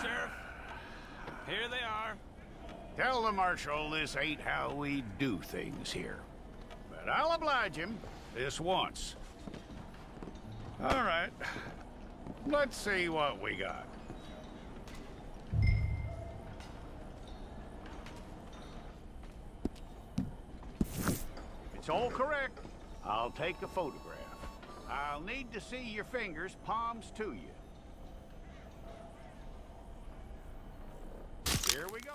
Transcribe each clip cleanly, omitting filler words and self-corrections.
Sheriff. Here they are. Tell the Marshal this ain't how we do things here. But I'll oblige him this once. All right. Let's see what we got. It's all correct. I'll take a photograph. I'll need to see your fingers, palms to you. Here we go.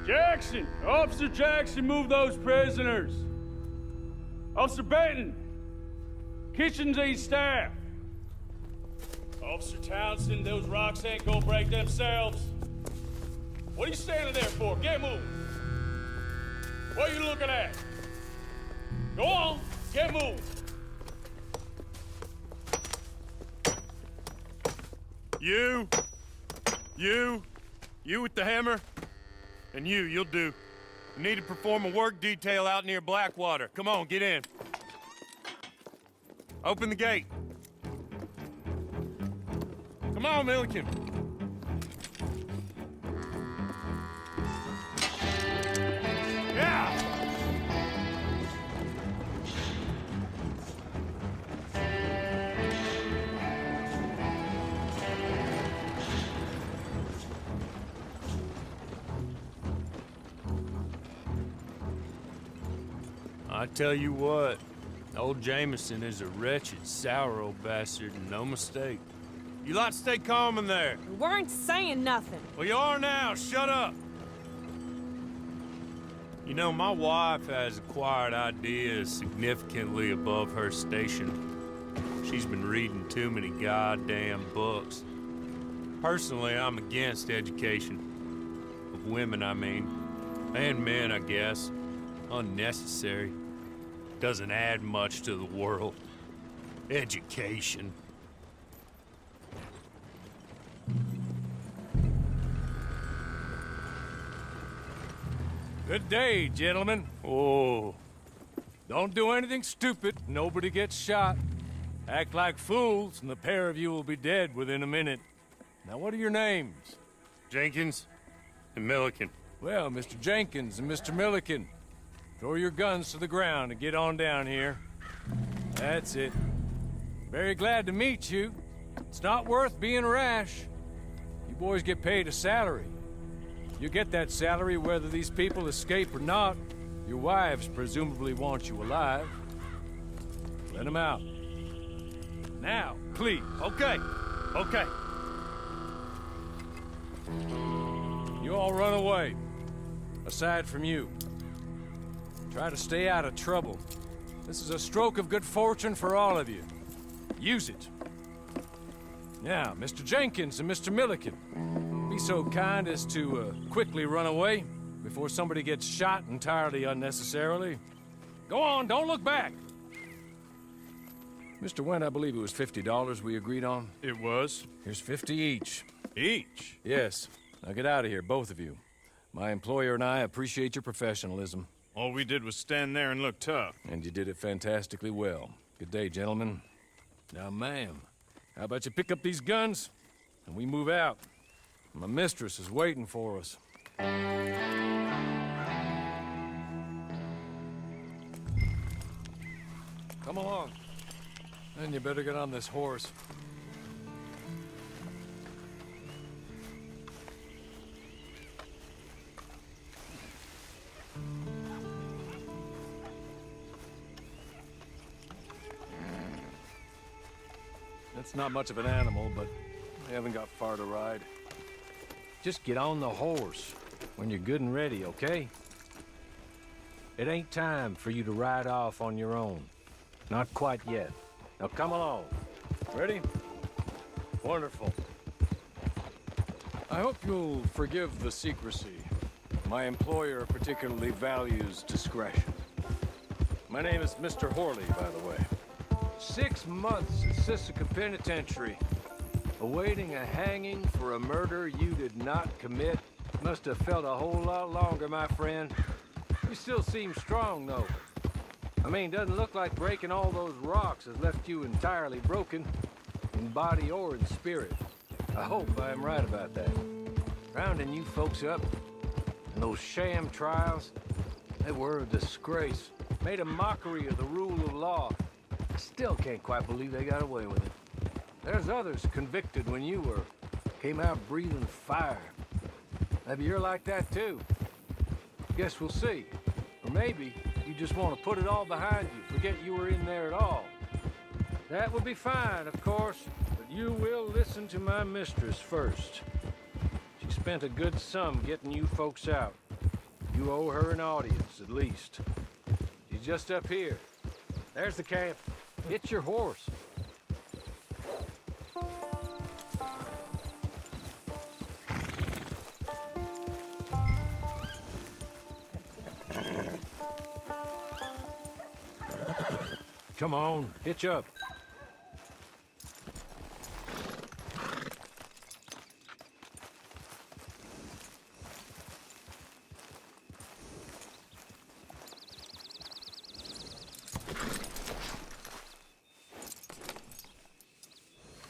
Jackson! Officer Jackson, move those prisoners! Officer Benton! Kitchens these staff! Officer Townsend, those rocks ain't gonna break themselves. What are you standing there for? Get moving! What are you looking at? Go on, get moving! You with the hammer? And you'll do. You need to perform a work detail out near Blackwater. Come on, get in. Open the gate. Come on, Milliken. Yeah! I tell you what, old Jameson is a wretched, sour old bastard, and no mistake. You lot stay calm in there. We weren't saying nothing. Well, you are now. Shut up. You know, my wife has acquired ideas significantly above her station. She's been reading too many goddamn books. Personally, I'm against education. Of women, I mean. And men, I guess. Unnecessary. Doesn't add much to the world. Education. Good day, gentlemen. Oh. Don't do anything stupid. Nobody gets shot. Act like fools, and the pair of you will be dead within a minute. Now, what are your names? Jenkins and Milliken. Well, Mr. Jenkins and Mr. Milliken, throw your guns to the ground and get on down here. That's it. Very glad to meet you. It's not worth being rash. You boys get paid a salary. You get that salary whether these people escape or not. Your wives presumably want you alive. Let them out. Now, please. Okay. You all run away. Aside from you. Try to stay out of trouble. This is a stroke of good fortune for all of you. Use it. Now, Mr. Jenkins and Mr. Milliken, be so kind as to quickly run away before somebody gets shot entirely unnecessarily. Go on, don't look back. Mr. Wendt, I believe it was $50 we agreed on. It was. Here's 50 each. Each? Yes. Now get out of here, both of you. My employer and I appreciate your professionalism. All we did was stand there and look tough. And you did it fantastically well. Good day, gentlemen. Now, ma'am, how about you pick up these guns and we move out? My mistress is waiting for us. Come along. Then you better get on this horse. It's not much of an animal, but we haven't got far to ride. Just get on the horse when you're good and ready, okay? It ain't time for you to ride off on your own. Not quite yet. Now come along. Ready? Wonderful. I hope you'll forgive the secrecy. My employer particularly values discretion. My name is Mr. Horley, by the way. 6 months at Sisika Penitentiary, awaiting a hanging for a murder you did not commit. Must have felt a whole lot longer, my friend. You still seem strong, though. I mean, doesn't look like breaking all those rocks has left you entirely broken, in body or in spirit. I hope I am right about that. Rounding you folks up, and those sham trials, they were a disgrace. Made a mockery of the rule of law. I still can't quite believe they got away with it. There's others convicted when you were. Came out breathing fire. Maybe you're like that too. Guess we'll see. Or maybe you just want to put it all behind you, forget you were in there at all. That would be fine, of course, but you will listen to my mistress first. She spent a good sum getting you folks out. You owe her an audience, at least. She's just up here. There's the camp. Get your horse. Come on, hitch up.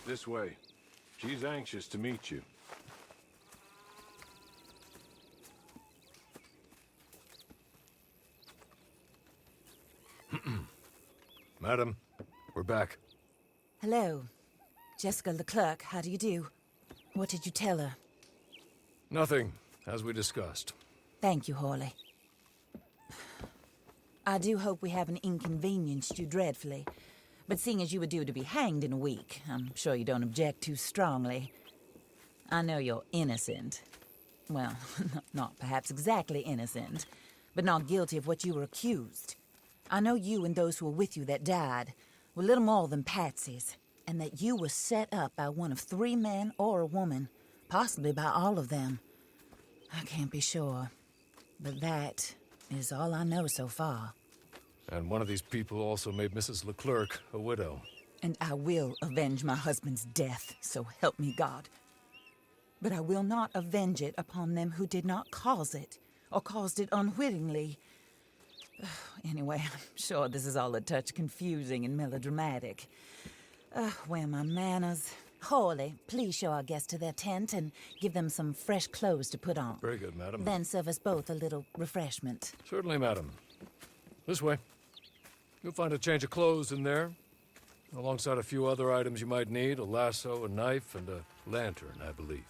This way. She's anxious to meet you. Madam, we're back. Hello. Jessica Leclerc, how do you do? What did you tell her? Nothing, as we discussed. Thank you, Horley. I do hope we haven't inconvenienced you dreadfully. But seeing as you were due to be hanged in a week, I'm sure you don't object too strongly. I know you're innocent. Well, not perhaps exactly innocent, but not guilty of what you were accused. I know you and those who were with you that died were little more than patsies, and that you were set up by one of 3 men or a woman, possibly by all of them. I can't be sure, but that is all I know so far. And one of these people also made Mrs. Leclerc a widow. And I will avenge my husband's death, so help me God. But I will not avenge it upon them who did not cause it, or caused it unwittingly. Anyway, I'm sure this is all a touch confusing and melodramatic. Where are my manners? Horley, please show our guests to their tent and give them some fresh clothes to put on. Very good, madam. Then serve us both a little refreshment. Certainly, madam. This way. You'll find a change of clothes in there, alongside a few other items you might need, a lasso, a knife, and a lantern, I believe.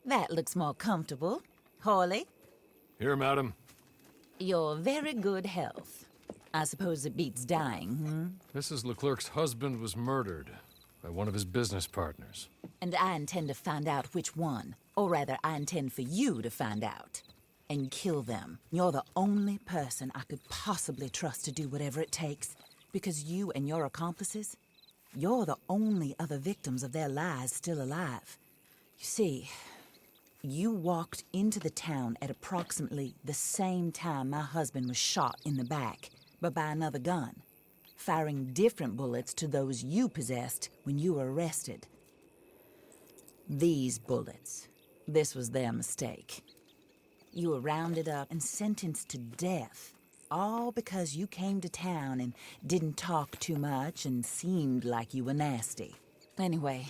That looks more comfortable. Hawley, Here, madam. your very good health. I suppose it beats dying, Mrs. Leclerc's husband was murdered by one of his business partners. And I intend to find out which one. Or rather, I intend for you to find out. And kill them. You're the only person I could possibly trust to do whatever it takes. Because you and your accomplices, you're the only other victims of their lies still alive. You see, you walked into the town at approximately the same time my husband was shot in the back, but by another gun, firing different bullets to those you possessed when you were arrested. These bullets, this was their mistake. You were rounded up and sentenced to death, all because you came to town and didn't talk too much and seemed like you were nasty. Anyway,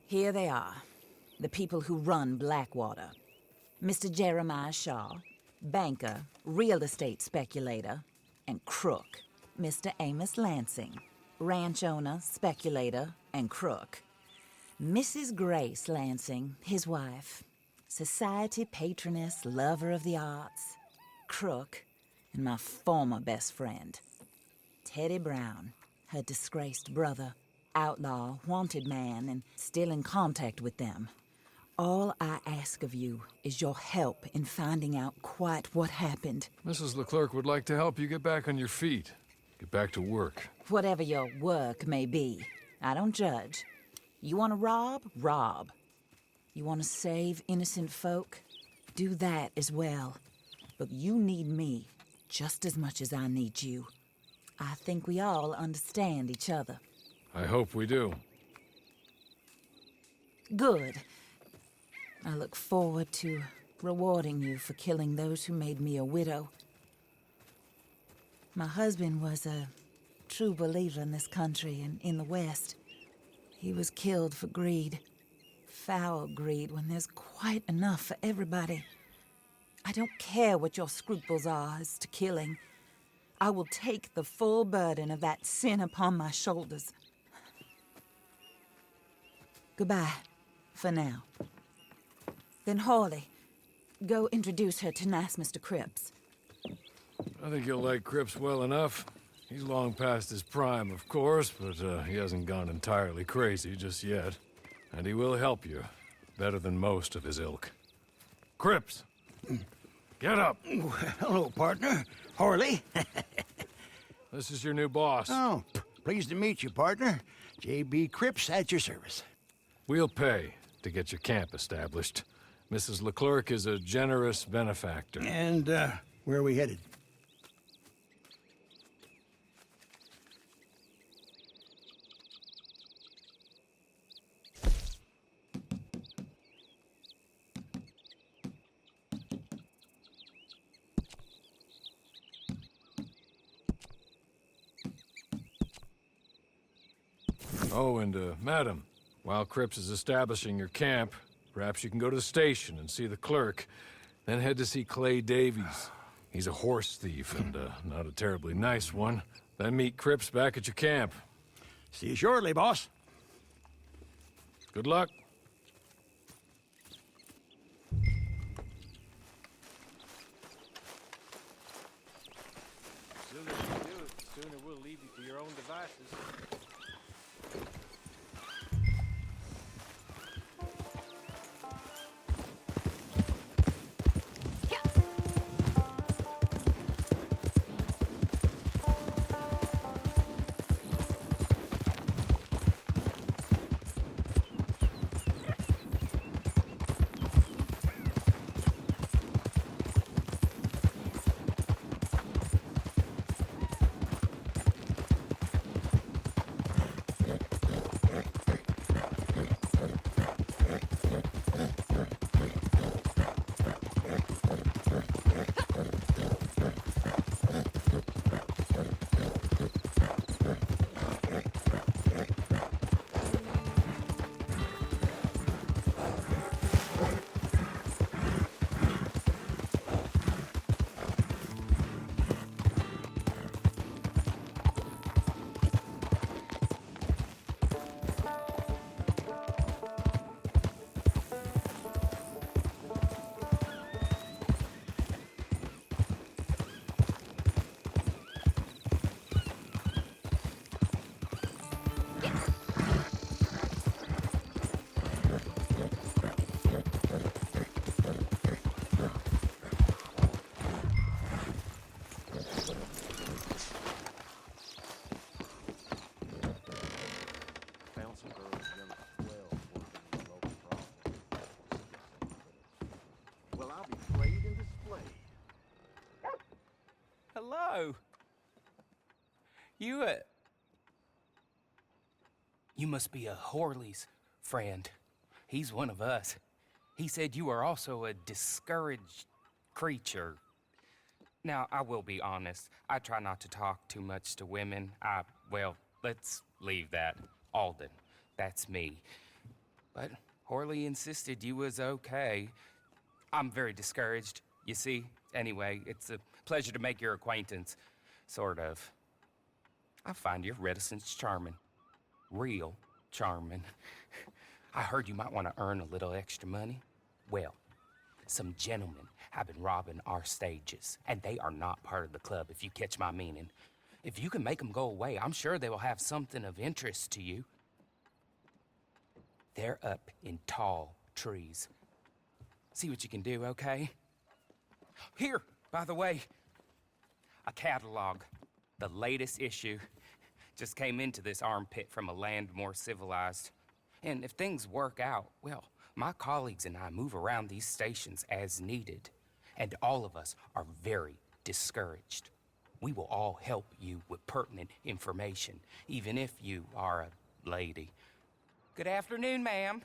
here they are, the people who run Blackwater. Mr. Jeremiah Shaw, banker, real estate speculator, and crook. Mr. Amos Lansing, ranch owner, speculator, and crook. Mrs. Grace Lansing, his wife, society patroness, lover of the arts, crook, and my former best friend. Teddy Brown, her disgraced brother, outlaw, wanted man, and still in contact with them. All I ask of you is your help in finding out quite what happened. Mrs. Leclerc would like to help you get back on your feet. Get back to work. Whatever your work may be, I don't judge. You want to rob? Rob. You want to save innocent folk? Do that as well. But you need me just as much as I need you. I think we all understand each other. I hope we do. Good. I look forward to rewarding you for killing those who made me a widow. My husband was a true believer in this country and in the West. He was killed for greed. Foul greed when there's quite enough for everybody. I don't care what your scruples are as to killing. I will take the full burden of that sin upon my shoulders. Goodbye, for now. Then Hawley, go introduce her to nice Mr. Cripps. I think you'll like Cripps well enough. He's long past his prime, of course, but he hasn't gone entirely crazy just yet. And he will help you, better than most of his ilk. Cripps! Get up! Hello, partner. Hawley. This is your new boss. Oh, pleased to meet you, partner. J.B. Cripps at your service. We'll pay to get your camp established. Mrs. Leclerc is a generous benefactor. And, where are we headed? Oh, and, madam, while Cripps is establishing your camp, perhaps you can go to the station and see the clerk, then head to see Clay Davies. He's a horse thief, and, not a terribly nice one. Then meet Cripps back at your camp. See you shortly, boss. Good luck. The sooner you do it, the sooner we'll leave you to your own devices. Oh. You must be a Horley's friend. He's one of us. He said you are also a discouraged creature. Now, I will be honest. I try not to talk too much to women. Well, let's leave that. Alden, that's me. But Horley insisted you was okay. I'm very discouraged, you see. Anyway, it's a pleasure to make your acquaintance. Sort of. I find your reticence charming. Real charming. I heard you might want to earn a little extra money. Well, some gentlemen have been robbing our stages, and they are not part of the club, if you catch my meaning. If you can make them go away, I'm sure they will have something of interest to you. They're up in tall trees. See what you can do, okay? Here, by the way, a catalog. The latest issue. Just came into this armpit from a land more civilized. And if things work out, well, my colleagues and I move around these stations as needed. And all of us are very discouraged. We will all help you with pertinent information, even if you are a lady. Good afternoon, ma'am.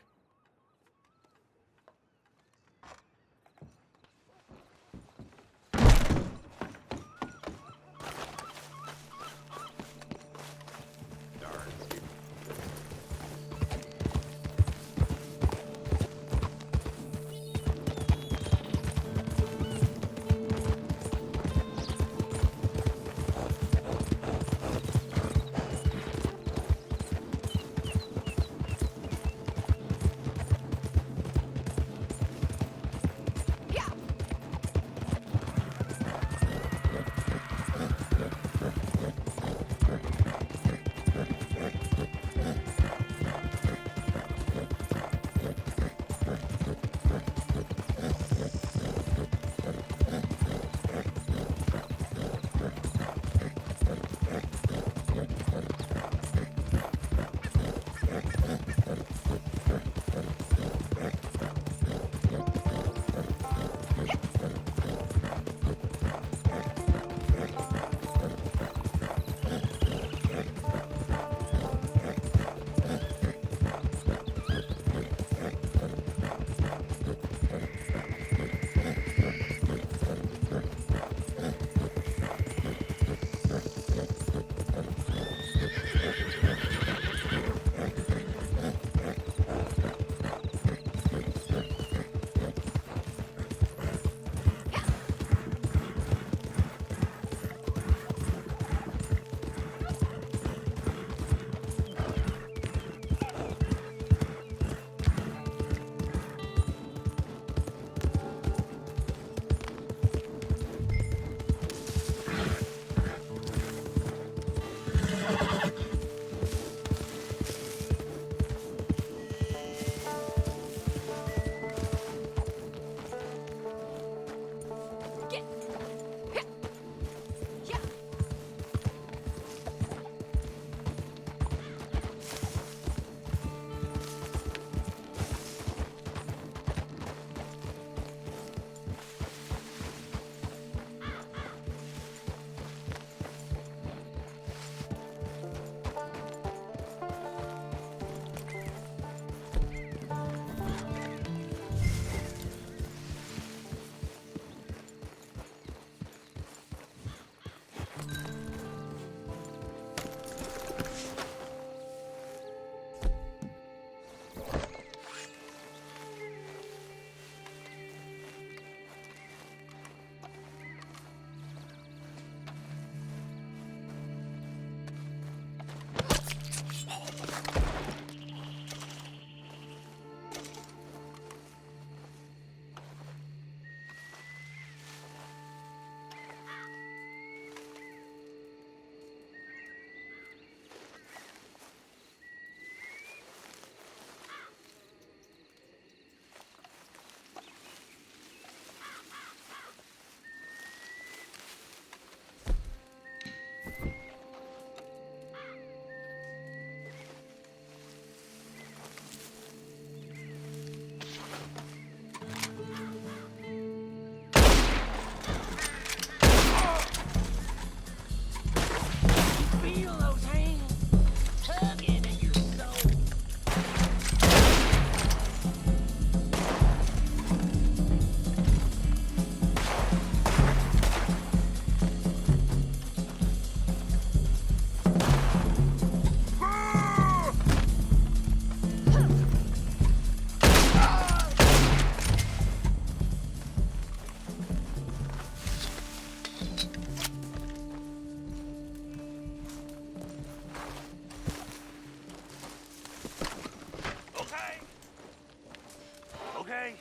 Okay?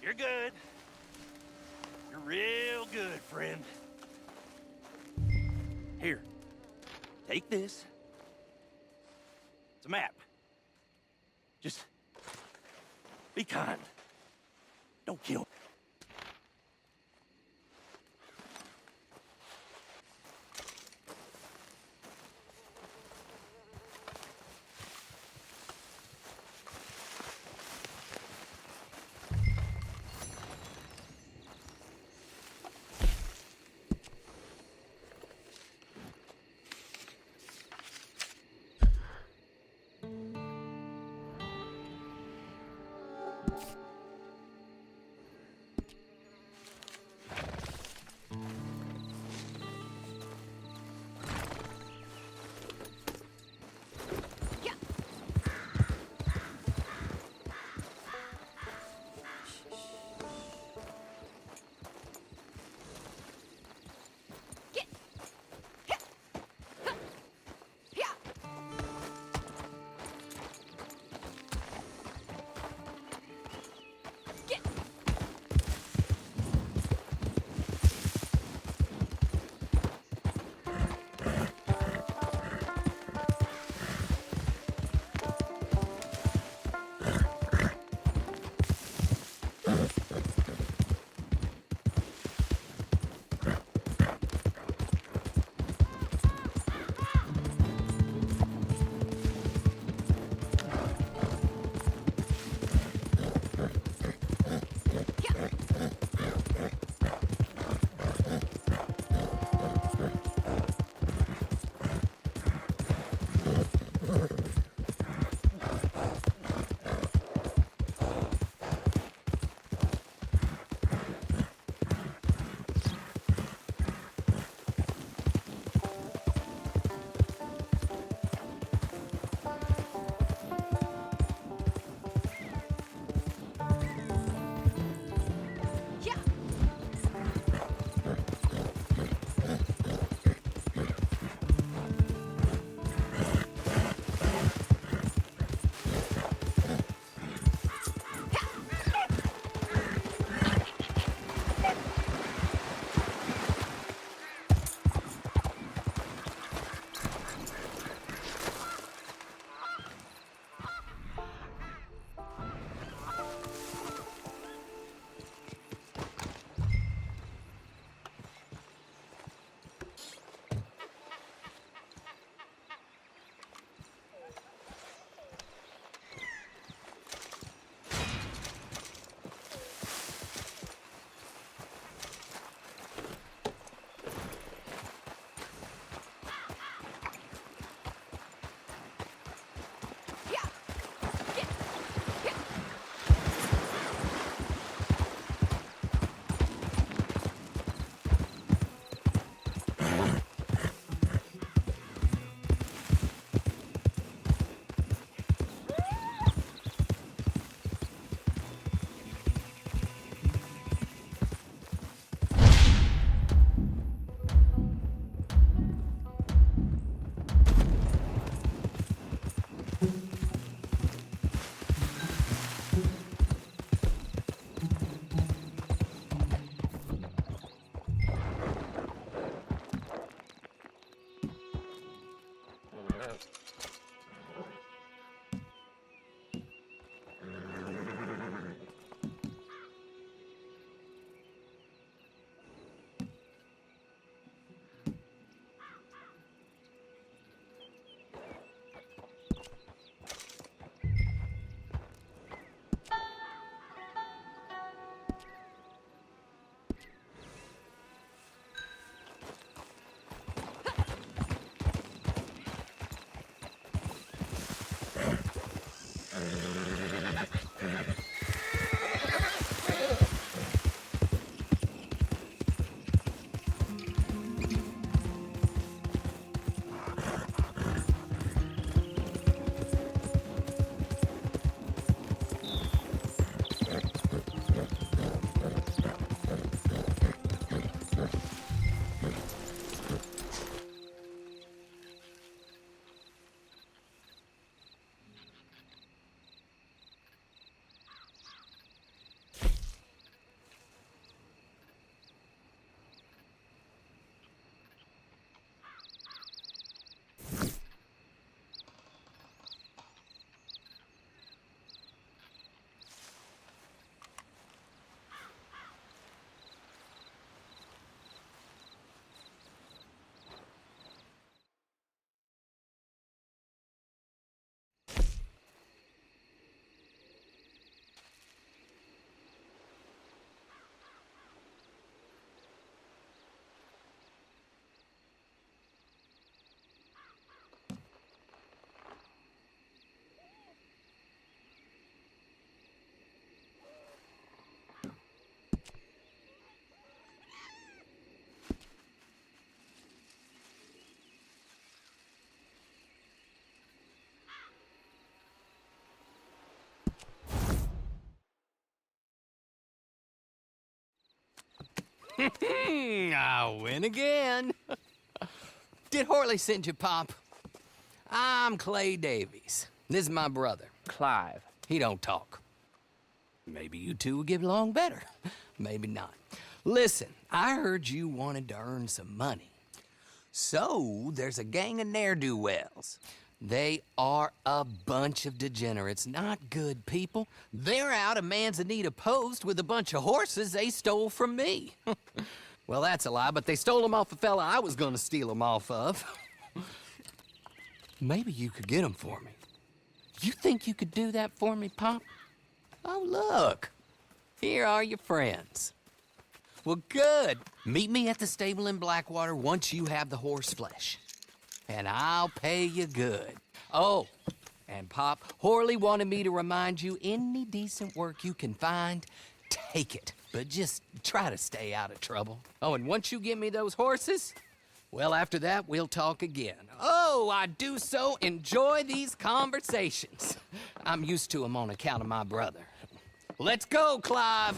You're good. You're real good, friend. Here, take this. It's a map. Just be kind. Don't kill. I win again. Did Horley send you, Pop? I'm Clay Davies. This is my brother, Clive. He don't talk. Maybe you two will get along better. Maybe not. Listen, I heard you wanted to earn some money. So, there's a gang of ne'er-do-wells. They are a bunch of degenerates, not good people. They're out of Manzanita Post with a bunch of horses they stole from me. Well, that's a lie, but they stole them off a fella I was gonna steal them off of. Maybe you could get them for me. You think you could do that for me, Pop? Oh, look. Here are your friends. Well, good. Meet me at the stable in Blackwater once you have the horse flesh. And I'll pay you good. Oh, and Pop, Horley wanted me to remind you, any decent work you can find, take it. But just try to stay out of trouble. Oh, and once you give me those horses, well, after that, we'll talk again. Oh, I do so enjoy these conversations. I'm used to them on account of my brother. Let's go, Clive.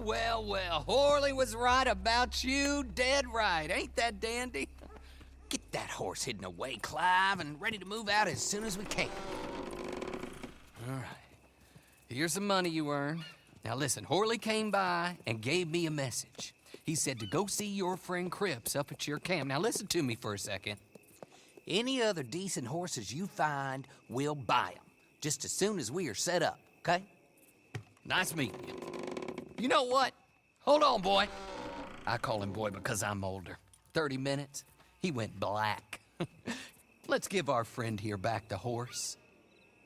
well. Horley was right about you, dead right. Ain't that dandy? Get that horse hidden away, Clive, and ready to move out as soon as we can. All right. Here's the money you earned. Now listen, Horley came by and gave me a message. He said to go see your friend Cripps up at your camp. Now listen to me for a second. Any other decent horses you find, we'll buy them. Just as soon as we are set up, okay? Nice meeting you. You know what? Hold on, boy. I call him boy because I'm older. 30 minutes, he went black. Let's give our friend here back the horse.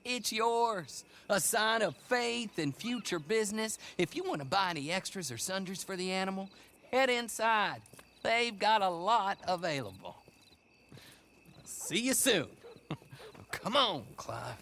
It's yours. A sign of faith and future business. If you want to buy any extras or sundries for the animal, head inside. They've got a lot available. See you soon. Come on, Clive.